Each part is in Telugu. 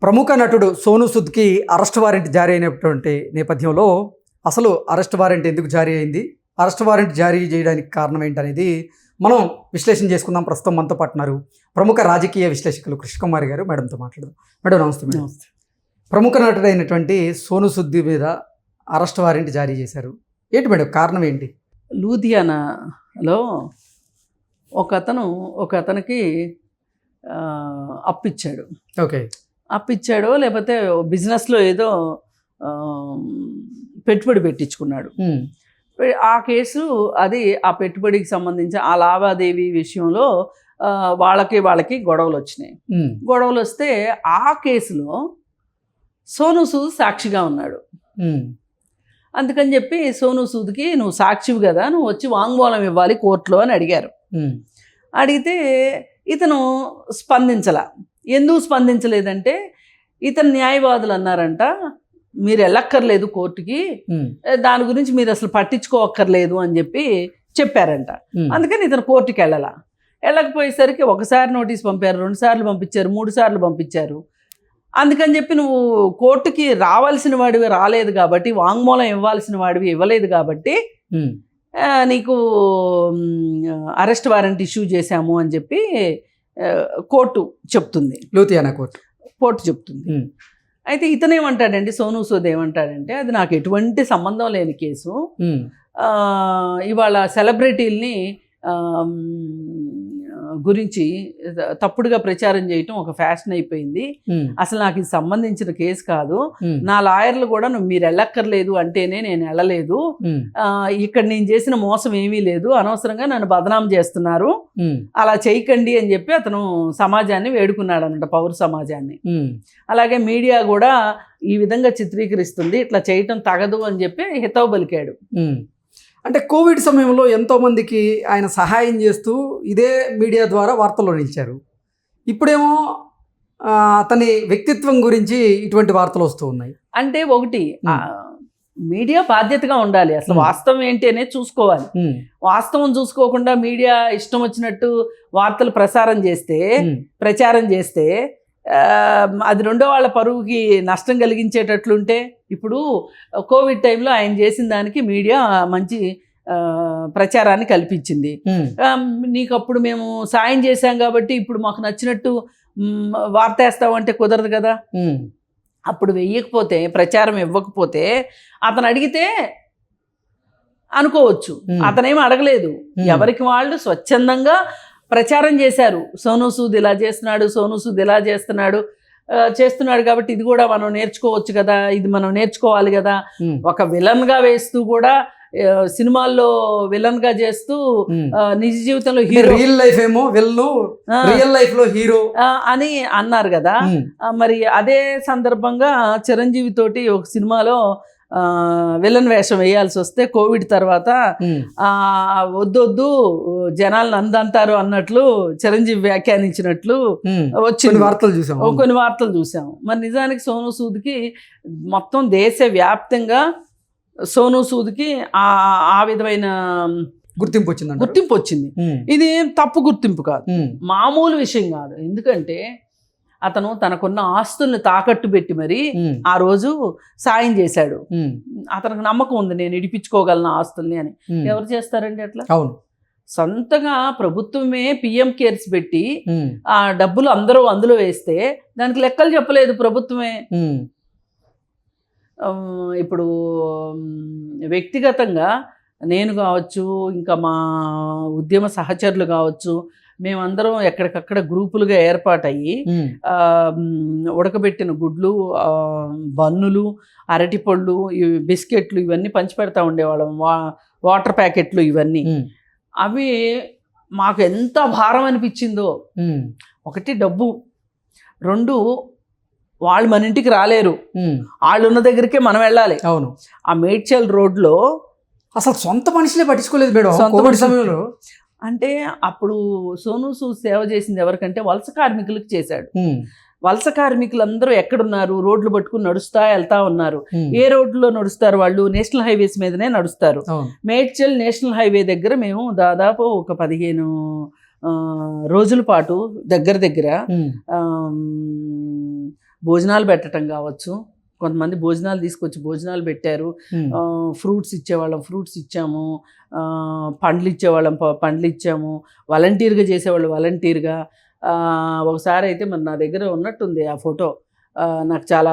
ప్రముఖ నటుడు సోనూ సూద్కి అరెస్ట్ వారెంట్ జారీ అయినటువంటి నేపథ్యంలో అసలు అరెస్ట్ వారెంట్ ఎందుకు జారీ అయింది, అరెస్ట్ వారెంట్ జారీ చేయడానికి కారణం ఏంటనేది మనం విశ్లేషణ చేసుకుందాం. ప్రస్తుతం మనతో పాటున్నారు ప్రముఖ రాజకీయ విశ్లేషకులు కృష్ణకుమారి గారు. మేడంతో మాట్లాడదాం. మేడం నమస్తే. మేడం నమస్తే. ప్రముఖ నటుడైనటువంటి సోనూ సూద్ మీద అరెస్ట్ వారెంట్ జారీ చేశారు. ఏంటి మేడం కారణం ఏంటి? లూధియానాలో ఒక అతనికి అప్పిచ్చాడు. ఓకే, అప్పిచ్చాడో లేకపోతే బిజినెస్లో ఏదో పెట్టుబడి పెట్టించుకున్నాడు. ఆ కేసు అది ఆ పెట్టుబడికి సంబంధించి ఆ లావాదేవీ విషయంలో వాళ్ళకి గొడవలు వచ్చినాయి. గొడవలు వస్తే ఆ కేసులో సోనూ సూద్ సాక్షిగా ఉన్నాడు. అందుకని చెప్పి సోనూ సూద్కి నువ్వు సాక్షివి కదా, నువ్వు వచ్చి వాంగ్మూలం ఇవ్వాలి కోర్టులో అని అడిగారు. అడిగితే ఇతను స్పందించలా. ఎందుకు స్పందించలేదంటే ఇతను న్యాయవాదులు అన్నారంట, మీరు వెళ్ళక్కర్లేదు కోర్టుకి, దాని గురించి మీరు అసలు పట్టించుకోక్కర్లేదు అని చెప్పి చెప్పారంట. అందుకని ఇతను కోర్టుకి వెళ్ళకపోయేసరికి ఒకసారి నోటీస్ పంపారు, 2 సార్లు పంపించారు, 3 సార్లు పంపించారు. అందుకని చెప్పి నువ్వు కోర్టుకి రావాల్సిన వాడివి రాలేదు కాబట్టి, వాంగ్మూలం ఇవ్వాల్సిన వాడివి ఇవ్వలేదు కాబట్టి నీకు అరెస్ట్ వారెంట్ ఇష్యూ చేశాము అని చెప్పి కోర్టు చెప్తుంది. లూధియానా కోర్టు చెప్తుంది. అయితే ఇతనేమంటాడండి, సోనూ సూద్ ఏమంటాడంటే అది నాకు ఎటువంటి సంబంధం లేని కేసు, ఇవాళ సెలబ్రిటీల్ని గురించి తప్పుడుగా ప్రచారం చేయటం ఒక ఫ్యాషన్ అయిపోయింది, అసలు నాకు ఇది సంబంధించిన కేసు కాదు, నా లాయర్లు కూడా మీరు వెళ్ళక్కర్లేదు అంటేనే నేను వెళ్ళలేదు, ఇక్కడ నేను చేసిన మోసం ఏమీ లేదు, అనవసరంగా నన్ను బదనాం చేస్తున్నారు, అలా చేయకండి అని చెప్పి అతను సమాజాన్ని వేడుకున్నాడు అన్నమాట, పౌర సమాజాన్ని. అలాగే మీడియా కూడా ఈ విధంగా చిత్రీకరిస్తుంది, ఇట్లా చేయటం తగదు అని చెప్పి హితవు పలికాడు. అంటే కోవిడ్ సమయంలో ఎంతోమందికి ఆయన సహాయం చేస్తూ ఇదే మీడియా ద్వారా వార్తల్లో నిలిచారు. ఇప్పుడేమో అతని వ్యక్తిత్వం గురించి ఇటువంటి వార్తలు వస్తూ ఉన్నాయి. అంటే ఒకటి మీడియా బాధ్యతగా ఉండాలి, అసలు వాస్తవం ఏంటి అనేది చూసుకోవాలి. వాస్తవం చూసుకోకుండా మీడియా ఇష్టం వచ్చినట్టు వార్తలు ప్రచారం చేస్తే అది రెండో వాళ్ళ పరువుకి నష్టం కలిగించేటట్లుంటే, ఇప్పుడు కోవిడ్ టైంలో ఆయన చేసిన దానికి మీడియా మంచి ప్రచారాన్ని కల్పించింది. నీకు అప్పుడు మేము సాయం చేశాం కాబట్టి ఇప్పుడు మాకు నచ్చినట్టు వార్త వేస్తామంటే కుదరదు కదా. అప్పుడు వెయ్యకపోతే, ప్రచారం ఇవ్వకపోతే అతను అడిగితే అనుకోవచ్చు, అతనేమి అడగలేదు, ఎవరికి వాళ్ళు స్వచ్ఛందంగా ప్రచారం చేశారు. సోనూ సూద్ ఇలా చేస్తున్నాడు, సోనూ సూద్ ఇలా చేస్తున్నాడు కాబట్టి ఇది కూడా మనం నేర్చుకోవచ్చు కదా, ఇది మనం నేర్చుకోవాలి కదా. ఒక విలన్గా వేస్తూ కూడా సినిమాల్లో విలన్గా చేస్తూ నిజ జీవితంలో హీరో, రియల్ లైఫ్ ఏమో రియల్ లైఫ్ లో హీరో అని అన్నారు కదా. మరి అదే సందర్భంగా చిరంజీవి తోటి ఒక సినిమాలో విలన్ వేషం వేయాల్సి వస్తే కోవిడ్ తర్వాత వద్దొద్దు జనాలను అందంటారు అన్నట్లు చిరంజీవి వ్యాఖ్యానించినట్లు వచ్చింది, కొన్ని వార్తలు చూసాము. మరి నిజానికి సోనూ సూద్కి మొత్తం దేశవ్యాప్తంగా సోనూ సూద్కి ఆ విధమైన గుర్తింపు వచ్చింది. ఇది తప్పు గుర్తింపు కాదు, మామూలు విషయం కాదు. ఎందుకంటే అతను తనకున్న ఆస్తుల్ని తాకట్టు పెట్టి మరి ఆ రోజు సాయం చేశాడు. అతనికి నమ్మకం ఉంది, నేను ఇడిపించుకోగలను ఆస్తుల్ని అని. ఎవరు చేస్తారండి అట్లా? అవును, సొంతగా ప్రభుత్వమే పిఎం కేర్స్ పెట్టి ఆ డబ్బులు అందరూ అందులో వేస్తే దానికి లెక్కలు చెప్పలేదు ప్రభుత్వమే. ఇప్పుడు వ్యక్తిగతంగా నేను కావచ్చు, ఇంకా మా ఉద్యమ సహచరులు కావచ్చు, మేమందరం ఎక్కడికక్కడ గ్రూపులుగా ఏర్పాటయ్యి ఉడకబెట్టిన గుడ్లు, బన్నులు, అరటిపళ్ళు, బిస్కెట్లు ఇవన్నీ పంచిపెడతా ఉండేవాళ్ళం, వాటర్ ప్యాకెట్లు ఇవన్నీ. అవి మాకు ఎంత భారం అనిపించిందో. ఒకటి డబ్బు, 2 వాళ్ళు మన ఇంటికి రాలేరు, వాళ్ళు ఉన్న దగ్గరికే మనం వెళ్ళాలి. అవును, ఆ మేడ్చల్ రోడ్లో అసలు సొంత మనుషులే పట్టించుకోలేదు మేడం కోవిడ్ సమయంలో. అంటే అప్పుడు సోనూ సూద్ సేవ చేసింది ఎవరికంటే వలస కార్మికులకు చేశాడు. వలస కార్మికులందరూ ఎక్కడున్నారు, రోడ్లు పట్టుకుని నడుస్తా వెళ్తా ఉన్నారు. ఏ రోడ్లో నడుస్తారు వాళ్ళు? నేషనల్ హైవేస్ మీదనే నడుస్తారు. మేడ్చల్ నేషనల్ హైవే దగ్గర మేము దాదాపు ఒక 15 రోజుల పాటు దగ్గర భోజనాలు పెట్టడం కావచ్చు, కొంతమంది భోజనాలు తీసుకొచ్చి భోజనాలు పెట్టారు, ఫ్రూట్స్ ఇచ్చేవాళ్ళం ఫ్రూట్స్ ఇచ్చాము, పండ్లు ఇచ్చేవాళ్ళం పండ్లు ఇచ్చాము, వాలంటీర్గా చేసేవాళ్ళు వాలంటీర్గా. ఒకసారి అయితే మరి నా దగ్గర ఉన్నట్టుంది ఆ ఫోటో, నాకు చాలా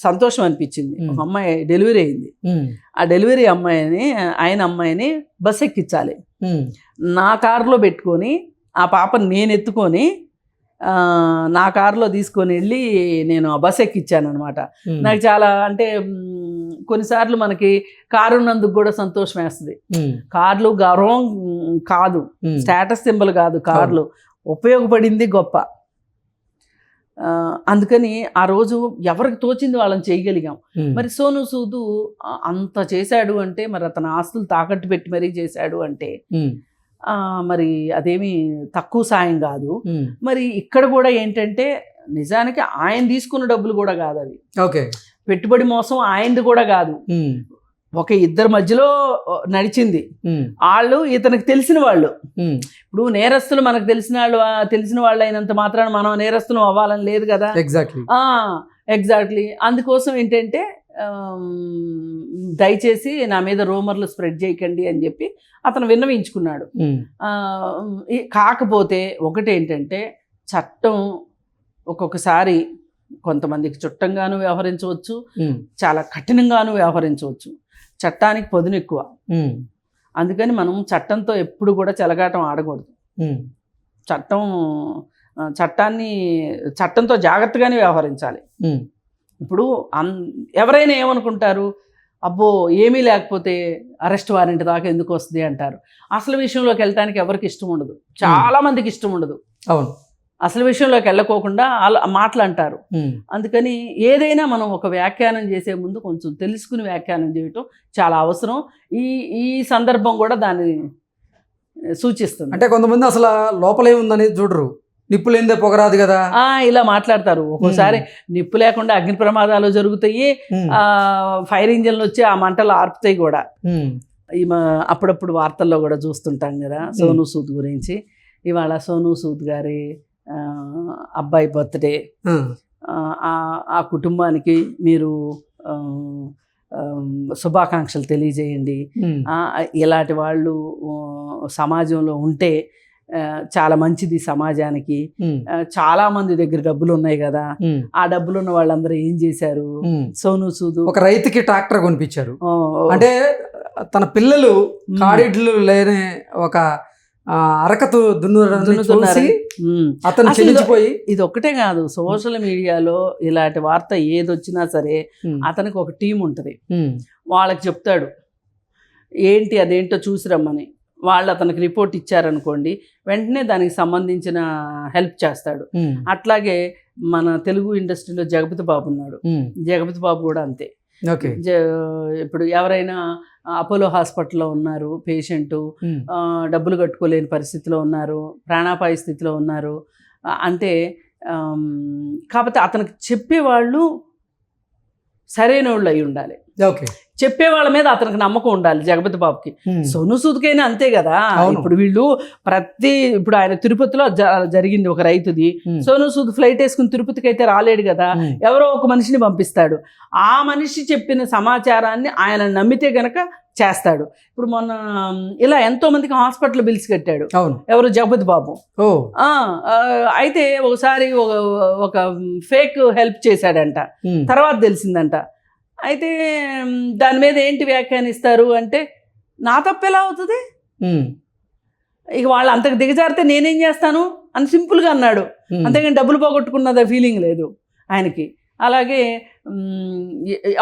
సంతోషం అనిపించింది. ఒక అమ్మాయి డెలివరీ అయింది, ఆ డెలివరీ అమ్మాయిని బస్ ఎక్కించాలి, నా కారులో పెట్టుకొని ఆ పాపను నేను ఎత్తుకొని నా కారులో తీసుకొని వెళ్ళి నేను ఆ బస్ ఎక్కించాను అనమాట. నాకు చాలా అంటే కొన్నిసార్లు మనకి కారు ఉన్నందుకు కూడా సంతోషం వేస్తుంది. కార్లు గౌరవం కాదు, స్టేటస్ సింబల్ కాదు, కార్లు ఉపయోగపడింది గొప్ప. అందుకని ఆ రోజు ఎవరికి తోచింది వాళ్ళని చేయగలిగాం. మరి సోను సూద్ అంత చేశాడు అంటే, మరి అతని ఆస్తులు తాకట్టు పెట్టి మరీ చేశాడు అంటే మరి అదేమి తక్కువ సాయం కాదు. మరి ఇక్కడ కూడా ఏంటంటే నిజానికి ఆయన తీసుకున్న డబ్బులు కూడా కాదు అవి, పెట్టుబడి మోసం ఆయనది కూడా కాదు, ఒక ఇద్దరి మధ్యలో నడిచింది. వాళ్ళు ఇతనికి తెలిసిన వాళ్ళు. ఇప్పుడు నేరస్తులు మనకు తెలిసిన వాళ్ళు అయినంత మాత్రాన మనం నేరస్తులు అవ్వాలని లేదు కదా. ఎగ్జాక్ట్లీ. అందుకోసం ఏంటంటే దయచేసి నా మీద రూమర్లు స్ప్రెడ్ చేయకండి అని చెప్పి అతను విన్నవించుకున్నాడు. కాకపోతే ఒకటేంటంటే చట్టం ఒక్కొక్కసారి కొంతమందికి చుట్టంగాను వ్యవహరించవచ్చు, చాలా కఠినంగాను వ్యవహరించవచ్చు. చట్టానికి పదును ఎక్కువ, అందుకని మనం చట్టంతో ఎప్పుడు కూడా చెలగాటం ఆడకూడదు. చట్టంతో జాగ్రత్తగానే వ్యవహరించాలి. ఇప్పుడు ఎవరైనా ఏమనుకుంటారు, అబ్బో ఏమీ లేకపోతే అరెస్ట్ వారెంట్ దాకా ఎందుకు వస్తుంది అంటారు. అసలు విషయంలోకి వెళ్ళటానికి ఎవరికి ఇష్టం ఉండదు, చాలా మందికి ఇష్టం ఉండదు. అవును, అసలు విషయంలోకి వెళ్ళకోకుండా మాటలంటారు. అందుకని ఏదైనా మనం ఒక వ్యాఖ్యానం చేసే ముందు కొంచెం తెలుసుకుని వ్యాఖ్యానం చేయటం చాలా అవసరం. ఈ సందర్భం కూడా దాన్ని సూచిస్తుంది. అంటే కొంతమంది అసలు లోపలే ఉందనేది చూడరు, నిప్పు లేనిదే పొగరాదు కదా ఇలా మాట్లాడతారు. ఒక్కోసారి నిప్పు లేకుండా అగ్ని ప్రమాదాలు జరుగుతాయి, ఫైర్ ఇంజన్లు వచ్చి ఆ మంటలు ఆర్పుతాయి కూడా. అప్పుడప్పుడు వార్తల్లో కూడా చూస్తుంటాం కదా సోను సూద్ గురించి. ఇవాళ సోను సూద్ గారి అబ్బాయి బర్త్డే, ఆ కుటుంబానికి మీరు శుభాకాంక్షలు తెలియజేయండి. ఇలాంటి వాళ్ళు సమాజంలో ఉంటే చాలా మంచిది సమాజానికి. చాలా మంది దగ్గర డబ్బులు ఉన్నాయి కదా, ఆ డబ్బులు ఉన్న వాళ్ళందరూ ఏం చేశారు? సోను సూద్ ఒక రైతుకి ట్రాక్టర్ కొనిపించారు, అంటే తన పిల్లలు కాడిడ్లు లేని ఒక అరకతు దున్నుతున్నారు. అతను చెల్లించిపోయి. ఇది ఒక్కటే కాదు, సోషల్ మీడియాలో ఇలాంటి వార్త ఏదొచ్చినా సరే అతనికి ఒక టీం ఉంటుంది, వాళ్ళకి చెప్తాడు ఏంటి అదేంటో చూసి రమ్మని. వాళ్ళు అతనికి రిపోర్ట్ ఇచ్చారనుకోండి, వెంటనే దానికి సంబంధించిన హెల్ప్ చేస్తాడు. అట్లాగే మన తెలుగు ఇండస్ట్రీలో జగపతి బాబు ఉన్నాడు, జగపతి బాబు కూడా అంతే. ఇప్పుడు ఎవరైనా అపోలో హాస్పిటల్లో ఉన్నారు, పేషెంటు డబ్బులు కట్టుకోలేని పరిస్థితిలో ఉన్నారు, ప్రాణాపాయ స్థితిలో ఉన్నారు అంటే, కాకపోతే అతనికి చెప్పేవాళ్ళు సరైన వాళ్ళు అయి ఉండాలి. చెప్పే వాళ్ళ మీద అతనికి నమ్మకం ఉండాలి జగపతి బాబుకి. సోను సూద్కైనా అంతే కదా. ఇప్పుడు వీళ్ళు ఇప్పుడు ఆయన తిరుపతిలో జరిగింది ఒక రైతుది, సోను సూద్ ఫ్లైట్ వేసుకుని తిరుపతికి అయితే రాలేడు కదా, ఎవరో ఒక మనిషిని పంపిస్తాడు. ఆ మనిషి చెప్పిన సమాచారాన్ని ఆయన నమ్మితే గనక చేస్తాడు. ఇప్పుడు మొన్న ఇలా ఎంతో మందికి హాస్పిటల్ బిల్స్ కట్టాడు ఎవరు, జగపతి బాబు. అయితే ఒకసారి ఒక ఫేక్ హెల్ప్ చేశాడంట, తర్వాత తెలిసిందంట. అయితే దాని మీద ఏంటి వ్యాఖ్యానిస్తారు అంటే, నా తప్పు ఎలా అవుతుంది, ఇక వాళ్ళు అంతకు దిగజారితే నేనేం చేస్తాను అని సింపుల్గా అన్నాడు. అంతేగాని డబ్బులు పోగొట్టుకున్నదా ఫీలింగ్ లేదు ఆయనకి. అలాగే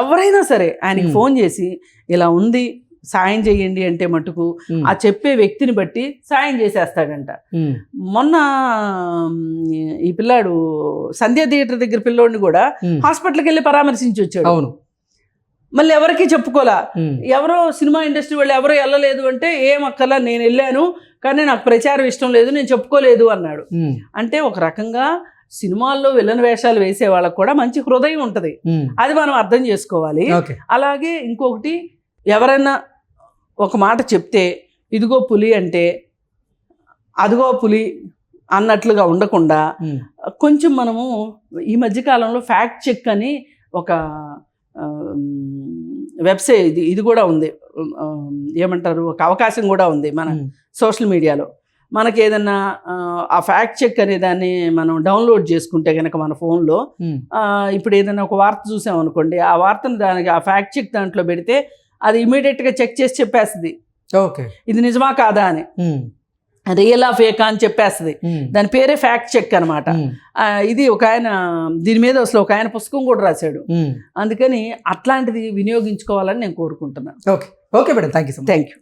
ఎవరైనా సరే ఆయనకి ఫోన్ చేసి ఇలా ఉంది సాయం చేయండి అంటే మటుకు ఆ చెప్పే వ్యక్తిని బట్టి సాయం చేసేస్తాడంట. మొన్న ఈ పిల్లాడు సంధ్య థియేటర్ దగ్గర పిల్లోడిని కూడా హాస్పిటల్కి వెళ్ళి పరామర్శించి వచ్చాడు. అవును, మళ్ళీ ఎవరికి చెప్పుకోలే. ఎవరో సినిమా ఇండస్ట్రీ వాళ్ళు ఎవరో వెళ్ళలేదు అంటే, ఏం అక్కర్లా నేను వెళ్ళాను కానీ నాకు ప్రచారం ఇష్టం లేదు, నేను చెప్పుకోలేదు అన్నాడు. అంటే ఒక రకంగా సినిమాల్లో విలన్ వేషాలు వేసే వాళ్ళకు కూడా మంచి హృదయం ఉంటుంది, అది మనం అర్థం చేసుకోవాలి. అలాగే ఇంకొకటి, ఎవరైనా ఒక మాట చెప్తే ఇదిగో పులి అంటే అదిగో పులి అన్నట్లుగా ఉండకుండా కొంచెం మనము ఈ మధ్యకాలంలో ఫ్యాక్ట్ చెక్ అని ఒక వెబ్సైట్ ఇది కూడా ఉంది, ఏమంటారు, ఒక అవకాశం కూడా ఉంది మన సోషల్ మీడియాలో. మనకి ఏదన్నా ఆ ఫ్యాక్ట్ చెక్ అనే దాన్ని మనం డౌన్లోడ్ చేసుకుంటే కనుక మన ఫోన్లో ఇప్పుడు ఏదైనా ఒక వార్త చూసామనుకోండి, ఆ వార్తను దానికి ఆ ఫ్యాక్ట్ చెక్ దాంట్లో పెడితే అది ఇమీడియట్గా చెక్ చేసి చెప్పేస్తుంది ఓకే ఇది నిజమా కాదా అని, రియల్ ఆ ఫేకా అని చెప్పేస్తుంది. దాని పేరే ఫ్యాక్ట్ చెక్ అనమాట. ఇది ఒక ఆయన దీని మీద అసలు ఒక ఆయన పుస్తకం కూడా రాశాడు. అందుకని అట్లాంటిది వినియోగించుకోవాలని నేను కోరుకుంటున్నాను. Okay okay madam, thank you so much. Thank you.